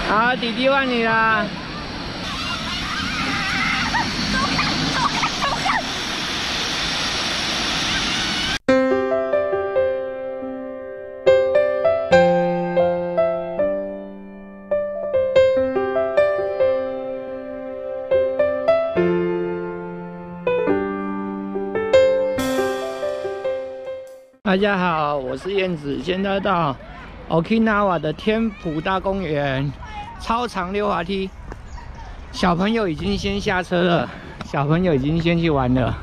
好，弟弟换你啦。大家好，我是燕子，现在到 Okinawa 的天浦大公园超长溜滑梯。小朋友已经先下车了，小朋友已经先去玩了。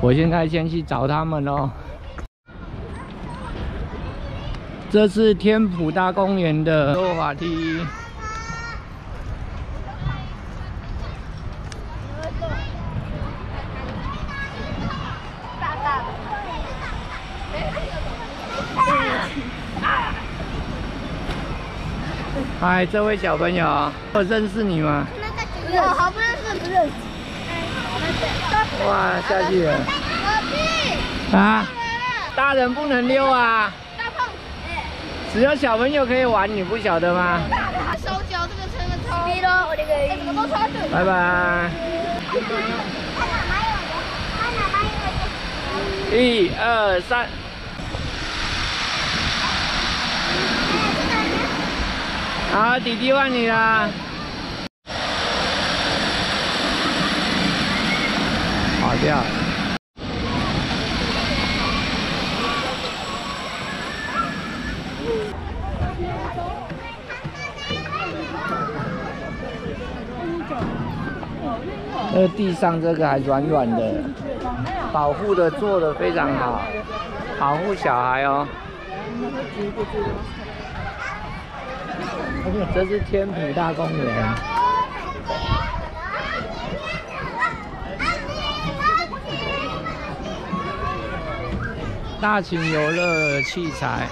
我现在先去找他们咯。这是天浦大公园的溜滑梯。 嗨，这位小朋友，我认识你吗？好不认识，不认识。哇，下去了。啊，大人不能溜啊。大胖子，只有小朋友可以玩，你不晓得吗？手脚这个真的超。对了，我这个怎么都插队。拜拜。1、2、3。 好，弟弟换你啦。跑掉。地上这个还软软的，保护的做得非常好，保护小孩哦。 这是天浦大公园，大型游乐器材。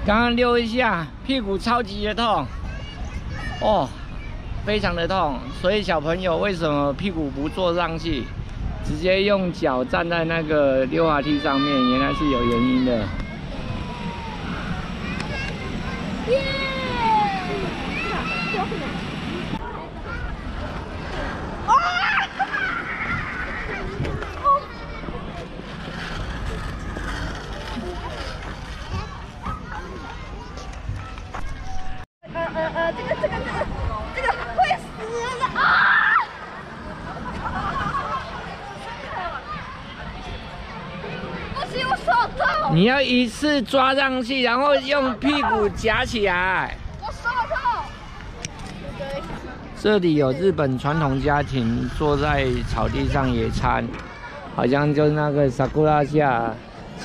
刚刚溜一下，屁股超级的痛，哦，非常的痛。所以小朋友为什么屁股不坐上去，直接用脚站在那个溜滑梯上面？原来是有原因的。这个会死的啊！不行，我手痛。你要一次抓上去，然后用屁股夹起来。我手痛。这里有日本传统家庭坐在草地上野餐，好像就是那个sakura下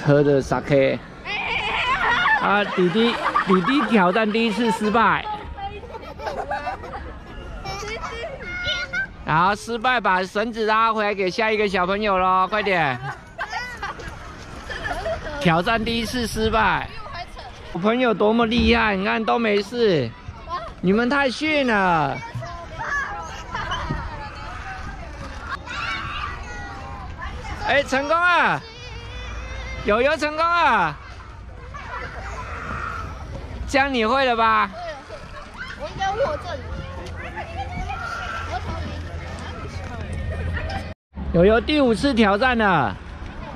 喝的 sake。啊，弟弟挑战第一次失败。 好，失败，把绳子拉回来给下一个小朋友咯，快点！挑战第一次失败，我朋友多么厉害，你看都没事，你们太逊了。哎，成功了，友友成功了，这样你会了吧？我应该握正。悠悠第5次挑战了，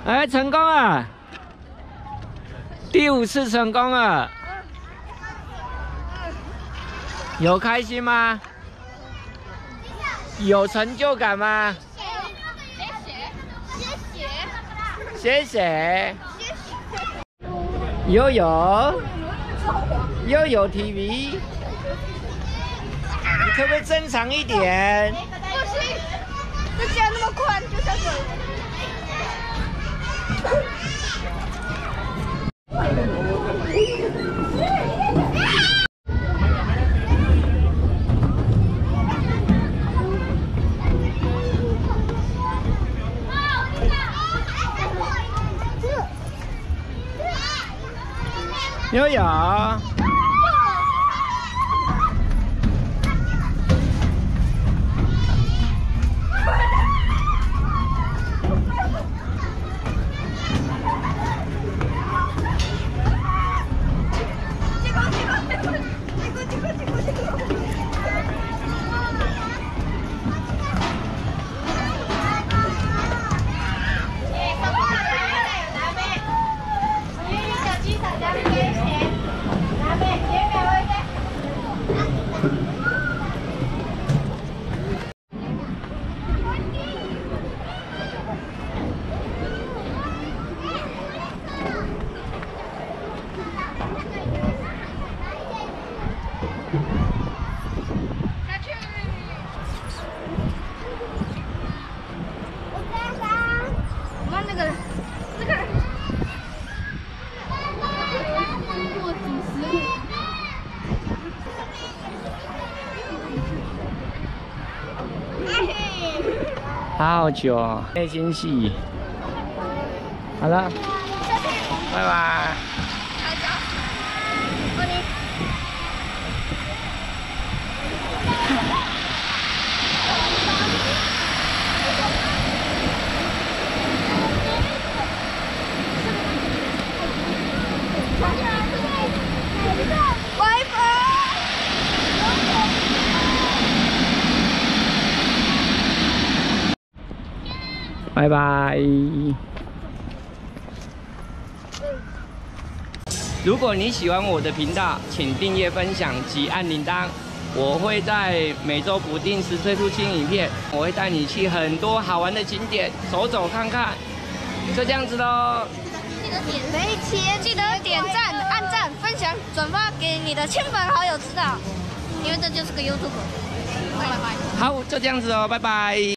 哎，成功了！第5次成功了，有开心吗？有成就感吗？谢谢。悠悠 TV， 你可不可以正常一点？不行，这既然那么宽，就想走。悠悠，好久哦，内心戏。好了，拜拜。拜拜。如果你喜欢我的频道，请订阅、分享及按铃铛。我会在每周不定时推出新影片，我会带你去很多好玩的景点走走看看。就这样子咯。记得点赞、按赞、分享、转发给你的亲朋好友知道，因为这就是个 YouTube。拜拜。好，就这样子哦，拜拜。